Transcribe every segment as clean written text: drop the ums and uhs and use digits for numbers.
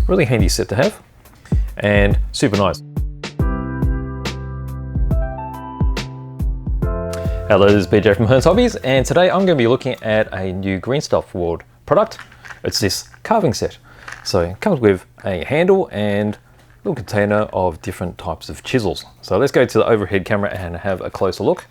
Really handy set to have and super nice. Hello, this is BJ from Hearns Hobbies, and today I'm going to be looking at a new Greenstuff World product. It's this carving set. So it comes with a handle and a little container of different types of chisels. So let's go to the overhead camera and have a closer look.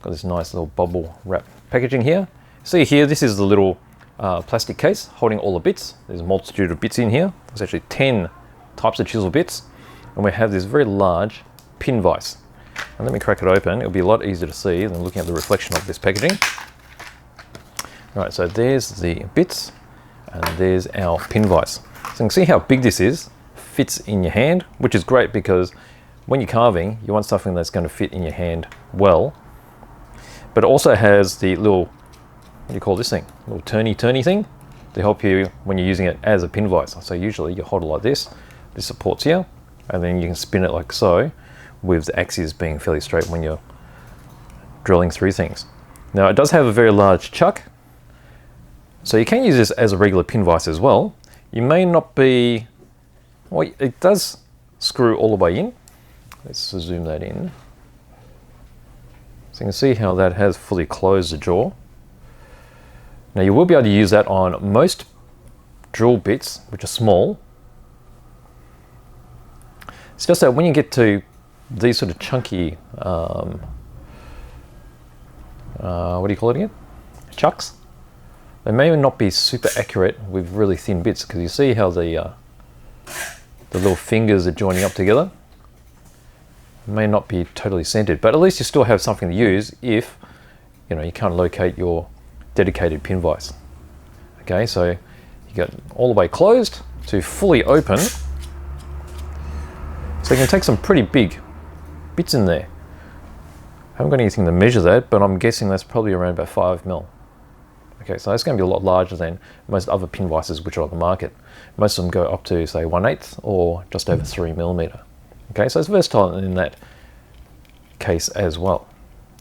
Got this nice little bubble wrap packaging here. See here, this is the little plastic case holding all the bits. There's a multitude of bits in here. There's actually 10 types of chisel bits, and we have this very large pin vise. And let me crack it open. It'll be a lot easier to see than looking at the reflection of this packaging. Right, so there's the bits and there's our pin vise. So you can see how big this is, fits in your hand, which is great because when you're carving, you want something that's going to fit in your hand well. But it also has the little, what do you call this thing? Little turny thing to help you when you're using it as a pin vise. So usually you hold it like this. This supports here, and then you can spin it like so, with the axis being fairly straight when you're drilling through things. Now it does have a very large chuck, so you can use this as a regular pin vise as well. You may not be, well, it does screw all the way in. Let's zoom that in. So you can see how that has fully closed the jaw. Now you will be able to use that on most drill bits, which are small. It's just that when you get to these sort of chunky, what do you call it again? Chucks. They may not be super accurate with really thin bits, because you see how the little fingers are joining up together. May not be totally centered, but at least you still have something to use if you can't locate your dedicated pin vise. Okay, so you got all the way closed to fully open. So you can take some pretty big bits in there. I haven't got anything to measure that, but I'm guessing that's probably around about 5 mil. Okay, so that's going to be a lot larger than most other pin vises which are on the market. Most of them go up to say 1/8 or just over 3 millimeter. Okay, so it's versatile in that case as well.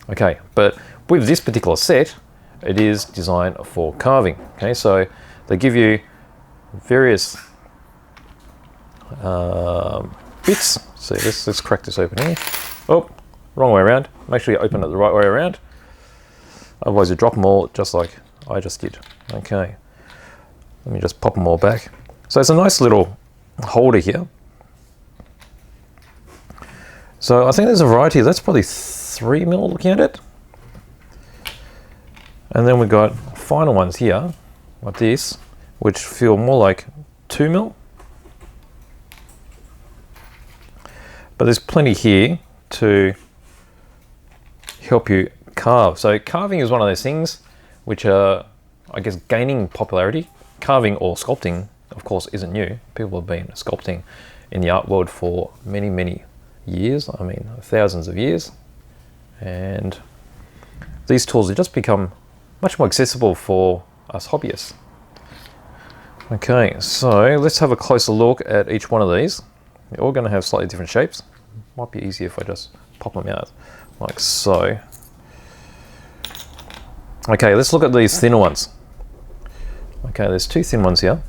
Okay, but with this particular set, it is designed for carving. Okay, so they give you various bits. So let's crack this open here. Oh, wrong way around. Make sure you open it the right way around. Otherwise you drop them all just like I just did. Okay, let me just pop them all back. So it's a nice little holder here. So I think there's a variety. That's probably 3 mil looking at it. And then we've got final ones here, like this, which feel more like 2 mil. But there's plenty here to help you carve. So carving is one of those things which are, I guess, gaining popularity. Carving or sculpting, of course, isn't new. People have been sculpting in the art world for many, many years. I mean, thousands of years. And these tools have just become much more accessible for us hobbyists. Okay, so let's have a closer look at each one of these. They're all going to have slightly different shapes. Might be easier if I just pop them out like so. Okay, let's look at these thinner ones. Okay, there's 2 thin ones here.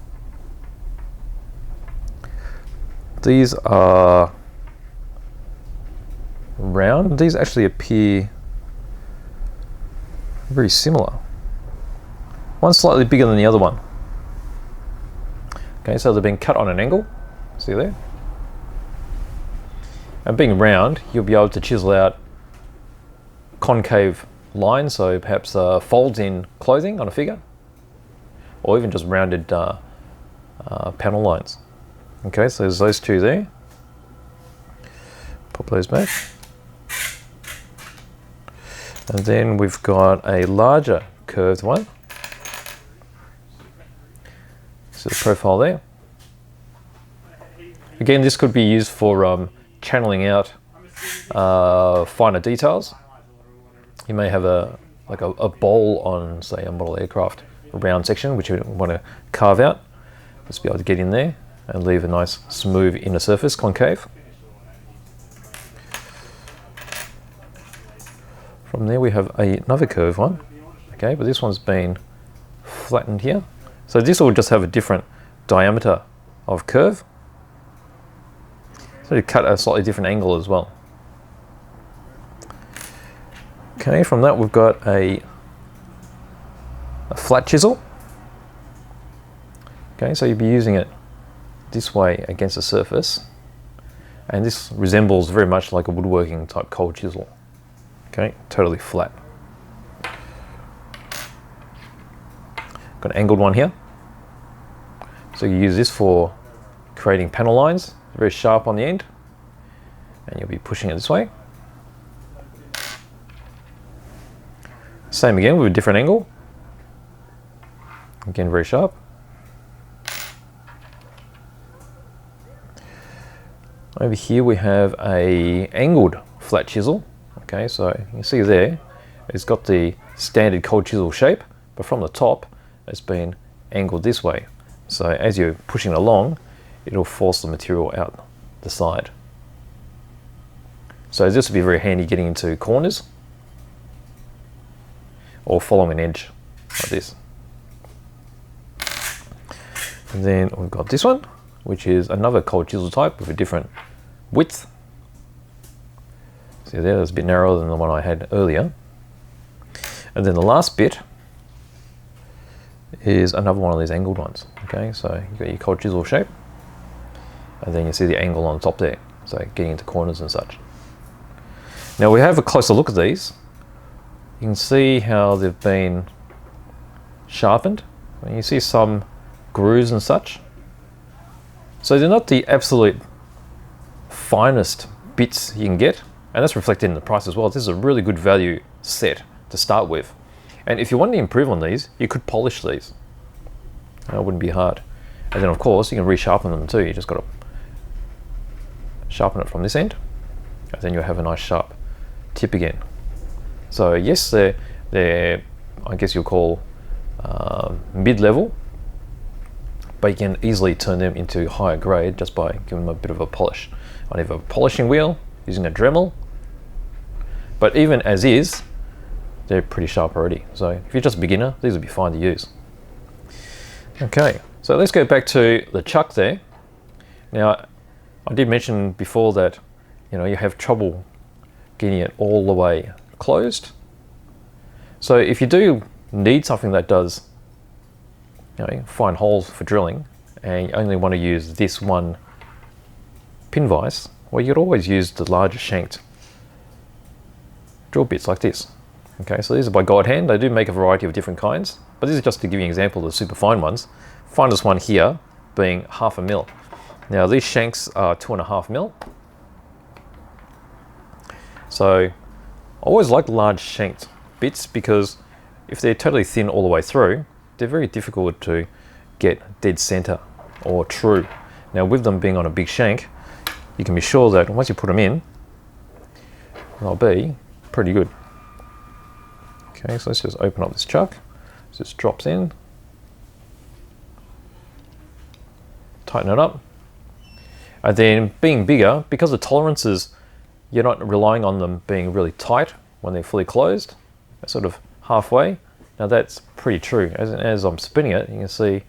These are round. These actually appear very similar. One's slightly bigger than the other one. Okay, so they've been cut on an angle. See there? And being round, you'll be able to chisel out concave lines, so perhaps folds in clothing on a figure, or even just rounded panel lines. Okay, so there's those 2 there. Pop those back. And then we've got a larger curved one. So the profile there. Again, this could be used for channeling out finer details. You may have a bowl on, say, a model aircraft, a round section which you want to carve out. Just be able to get in there and leave a nice smooth inner surface, concave. From there we have another curved one, okay, but this one's been flattened here. So this will just have a different diameter of curve. So you cut a slightly different angle as well. Okay, from that we've got a flat chisel. Okay, so you'll be using it this way against the surface, and this resembles very much like a woodworking type cold chisel. Okay, totally flat. Got an angled one here. So you use this for creating panel lines, very sharp on the end, and you'll be pushing it this way. Same again with a different angle. Again, very sharp. Over here we have a angled flat chisel. Okay, so you can see there, it's got the standard cold chisel shape, but from the top, it's been angled this way. So as you're pushing it along, it'll force the material out the side. So this will be very handy getting into corners or following an edge like this. And then we've got this one, which is another cold chisel type with a different width. See there, that's a bit narrower than the one I had earlier. And then the last bit is another one of these angled ones. Okay, so you've got your cold chisel shape, and then you see the angle on the top there, so getting into corners and such. Now we have a closer look at these. You can see how they've been sharpened. And you see some grooves and such. So they're not the absolute finest bits you can get, and that's reflected in the price as well. This is a really good value set to start with. And if you want to improve on these, you could polish these. It wouldn't be hard. And then of course you can resharpen them too. You just got to sharpen it from this end, and then you'll have a nice sharp tip again. So yes, they're I guess you'll call mid-level, but you can easily turn them into higher grade just by giving them a bit of a polish on either a polishing wheel, using a Dremel. But even as is, they're pretty sharp already. So if you're just a beginner, these would be fine to use. Okay, so let's go back to the chuck there. Now, I did mention before that, you know, you have trouble getting it all the way closed. So if you do need something that does, you know, find holes for drilling, and you only want to use this one pin vise, well, you could always use the larger shanked drill bits like this. Okay, so these are by God Hand. They do make a variety of different kinds, but this is just to give you an example of the super fine ones. Finest one here being 1/2 mil. Now these shanks are 2.5 mil. So I always like large shanked bits because if they're totally thin all the way through, they're very difficult to get dead center or true. Now with them being on a big shank, you can be sure that once you put them in, they'll be pretty good. Okay, so let's just open up this chuck. This drops in, tighten it up, and then being bigger, because the tolerances, you're not relying on them being really tight when they're fully closed. They're sort of halfway. Now that's pretty true. As I'm spinning it, you can see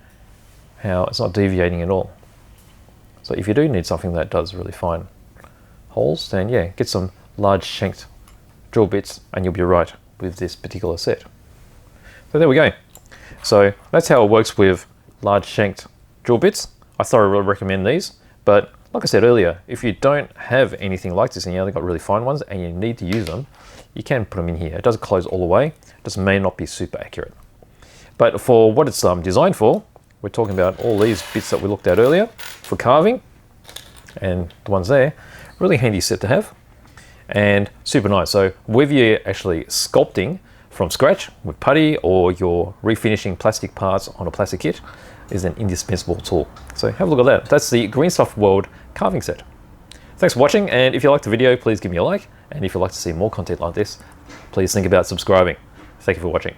how it's not deviating at all. So if you do need something that does really fine holes, then yeah, get some large shanked drill bits and you'll be right with this particular set. So there we go. So that's how it works with large shanked drill bits. I thoroughly recommend these, but like I said earlier, if you don't have anything like this and you only got really fine ones and you need to use them, you can put them in here. It doesn't close all the way, it just may not be super accurate. But for what it's designed for, we're talking about all these bits that we looked at earlier for carving, and the ones there, really handy set to have and super nice. So whether you're actually sculpting from scratch with putty or you're refinishing plastic parts on a plastic kit, is an indispensable tool. So have a look at that. That's the Greenstuff World Carving Set. Thanks for watching, and if you liked the video, please give me a like, and if you'd like to see more content like this, please think about subscribing. Thank you for watching.